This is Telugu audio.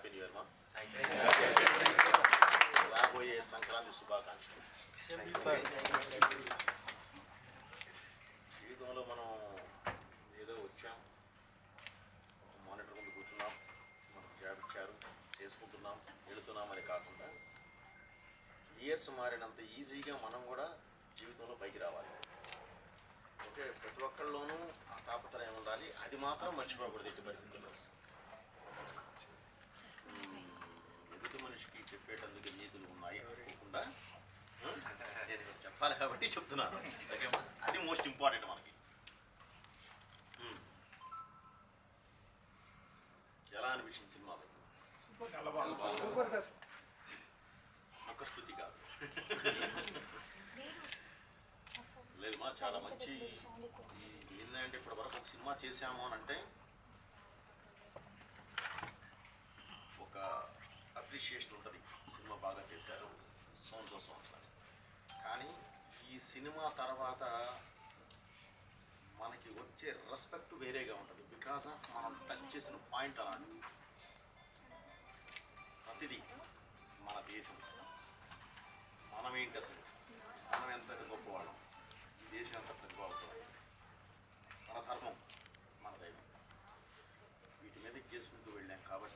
హ్యాపీ న్యూ ఇయర్ మా. రాబోయే సంక్రాంతి శుభాకాంక్షలు. జీవితంలో మనం ఏదో వచ్చాం, మానిటర్ ముందు కూర్చున్నాం, మనకు జాబ్ ఇచ్చారు, చేసుకుంటున్నాం, వెళుతున్నాం అని కాకుండా ఇయర్స్ మారినంత ఈజీగా మనం కూడా జీవితంలో పైకి రావాలి. ఓకే, ప్రతి ఒక్కళ్ళలోనూ ఆ తాపత్రయం ఉండాలి. అది మాత్రం మర్చిపోకూడదు ఎట్టి పరిస్థితుల్లో. ఎదుటి మనిషికి చెప్పేటందుకు నీతులు ఉన్నాయి అనుకోకుండా నేను చెప్పాలి కాబట్టి చెప్తున్నాను. ఓకేమా, అది మోస్ట్ ఇంపార్టెంట్ మనకి. ఎలా అనిపించింది సినిమా? ఒక స్థుతి కాదు లేదు మా, చాలా మంచి. ఏంటంటే ఇప్పటి వరకు ఒక సినిమా చేసాము అని అంటే ఒక అప్రిషియేషన్ ఉంటుంది, సినిమా బాగా చేశారు, సోన్స్ అని. కానీ ఈ సినిమా తర్వాత మనకి వచ్చే రెస్పెక్ట్ వేరేగా ఉంటుంది. బికాస్ ఆఫ్ మనం టచ్ చేసిన పాయింట్ అలాంటి. ప్రతిదీ మన దేశం, మనం ఏంటి అసలు, మనం ఎంత గొప్పవాళ్ళం, ఈ దేశం ఎంత ప్రతిభావంతులం, మన ధర్మం, మన దైవం, వీటి మీద చేసుకుంటూ వెళ్ళాం కాబట్టి